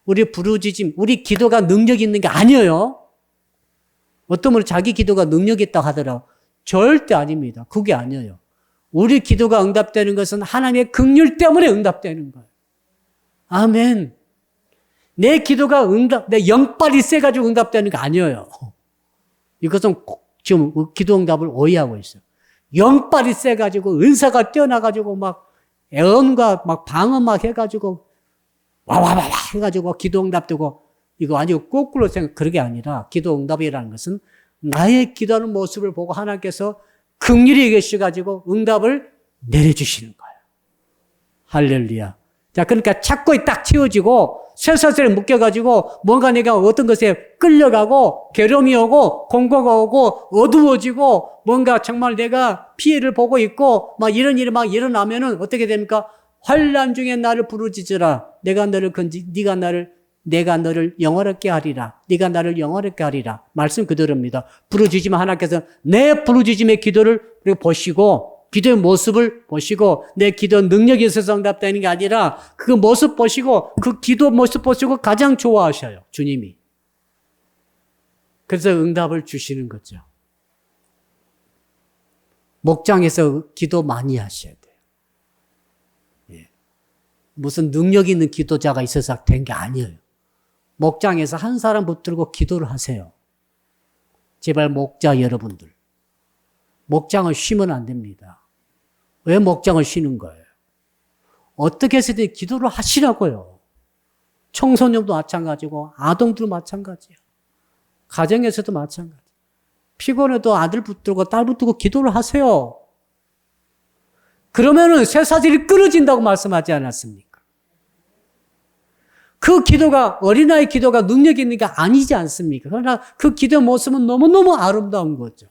우리 부르짖음, 우리 기도가 능력이 있는 게 아니에요. 어떤 분은 자기 기도가 능력이 있다고 하더라고요. 절대 아닙니다. 그게 아니에요. 우리 기도가 응답되는 것은 하나님의 긍휼 때문에 응답되는 거예요. 아멘. 내 기도가 내 영빨이 세가지고 응답되는 게 아니에요. 이것은 지금 기도 응답을 오해하고 있어요. 영빨이 세가지고 은사가 뛰어나가지고 막 애언과 막 방언 막 해가지고 와와와와 해가지고 기도 응답되고 이거 아니고 거꾸로 그런 게 아니라 기도 응답이라는 것은 나의 기도하는 모습을 보고 하나님께서 긍휼히 계셔가지고 응답을 내려주시는 거예요. 할렐루야. 자, 그러니까 착고에 딱 채워지고 쇠사슬에 묶여가지고 뭔가 내가 어떤 것에 끌려가고 괴로움이 오고 공고가 오고 어두워지고 뭔가 정말 내가 피해를 보고 있고 막 이런 일이 막 일어나면은 어떻게 됩니까? 환난 중에 나를 부르짖으라. 내가 너를 내가 너를 영화롭게 하리라. 네가 나를 영화롭게 하리라. 말씀 그대로입니다. 부르짖으면 하나님께서 내 부르짖음의 기도를 보시고 기도의 모습을 보시고 내 기도 능력이 있어서 응답되는 게 아니라 그 모습 보시고 그 기도 모습 보시고 가장 좋아하셔요. 주님이. 그래서 응답을 주시는 거죠. 목장에서 기도 많이 하셔야 돼요. 예. 무슨 능력 있는 기도자가 있어서 된 게 아니에요. 목장에서 한 사람 붙들고 기도를 하세요. 제발 목자 여러분들. 목장을 쉬면 안 됩니다. 왜 목장을 쉬는 거예요? 어떻게 해서든 기도를 하시라고요. 청소년도 마찬가지고 아동도 마찬가지예요. 가정에서도 마찬가지. 피곤해도 아들 붙들고 딸 붙들고 기도를 하세요. 그러면은 쇠사슬이 끊어진다고 말씀하지 않았습니까? 그 기도가 어린아이 기도가 능력이 있는 게 아니지 않습니까? 그러나 그 기도 모습은 너무너무 아름다운 거죠.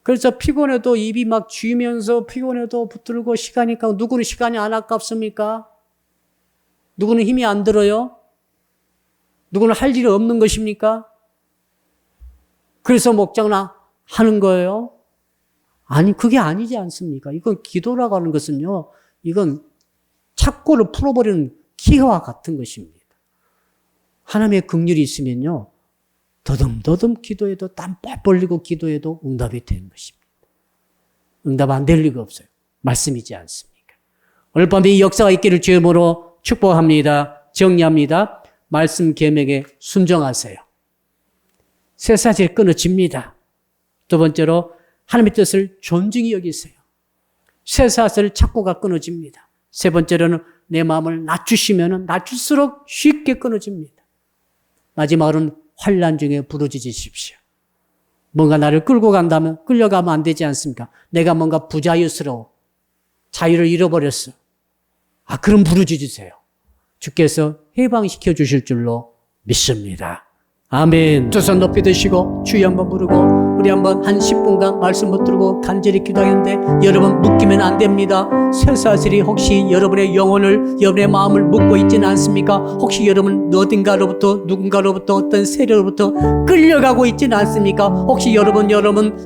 그래서 피곤해도 입이 막 쥐면서 피곤해도 붙들고 시간이 가고 누구는 시간이 안 아깝습니까? 누구는 힘이 안 들어요? 누구는 할 일이 없는 것입니까? 그래서 목장을 하는 거예요? 아니, 그게 아니지 않습니까? 이건 기도라고 하는 것은요, 이건 착고를 풀어버리는 기와 같은 것입니다. 하나님의 긍휼이 있으면요, 더듬더듬 기도해도 땀 뻘 벌리고 기도해도 응답이 되는 것입니다. 응답 안 될 리가 없어요. 말씀이지 않습니까? 오늘 밤에 이 역사가 있기를 주님으로 축복합니다. 정리합니다. 말씀 계명에 순종하세요. 쇠사슬이 끊어집니다. 두 번째로 하나님의 뜻을 존중히 여기세요. 쇠사슬 착고가 끊어집니다. 세 번째로는 내 마음을 낮추시면 낮출수록 쉽게 끊어집니다. 마지막으로는 환난 중에 부르짖으십시오. 뭔가 나를 끌고 간다면 끌려가면 안 되지 않습니까? 내가 뭔가 부자유스러워. 자유를 잃어버렸어. 그럼 부르짖으세요. 주께서 해방시켜 주실 줄로 믿습니다. 아멘. 두 손 높이 드시고 주여 한번 부르고 우리 우리 한번 한 10분간 말씀 붙들고 간절히 기도하겠는데 여러분 묶이면 안 됩니다. 쇠사슬이 혹시 여러분의 영혼을 여러분의 마음을 묶고 있지는 않습니까? 혹시 여러분 어딘가로부터 누군가로부터 어떤 세력으로부터 끌려가고 있지는 않습니까? 혹시 여러분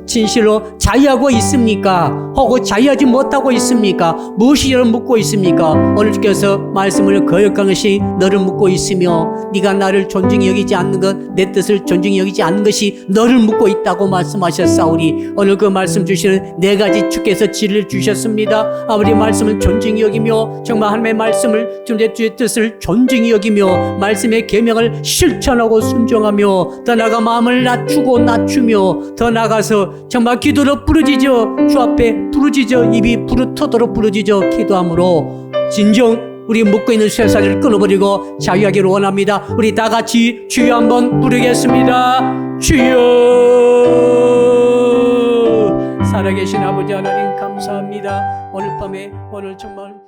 진실로 자유하고 있습니까? 혹은 자유하지 못하고 있습니까? 무엇이 여러분 묶고 있습니까? 오늘 주께서 말씀을 거역한 것이 너를 묶고 있으며 네가 나를 존중히 여기지 않는 것 내 뜻을 존중히 여기지 않는 것이 너를 묶고 있다고 말씀하셨사오니 오늘 그 말씀 주시는 네 가지 주께서 진리를 주셨습니다. 아버지 말씀을 존중히 여기며 정말 하나님의 말씀을 주의 뜻을 존중히 여기며 말씀의 계명을 실천하고 순종하며 더 나아가 마음을 낮추며 더 나아가서 정말 기도로 부르짖어 주 앞에 부르짖어 입이 부르터도록 부르짖어 기도함으로 진정 우리 묶고 있는 쇠사슬을 끊어버리고 자유하기를 원합니다. 우리 다 같이 주여 한번 부르겠습니다. 주여. 살아계신 아버지 하나님 감사합니다. 오늘 밤에 오늘 정말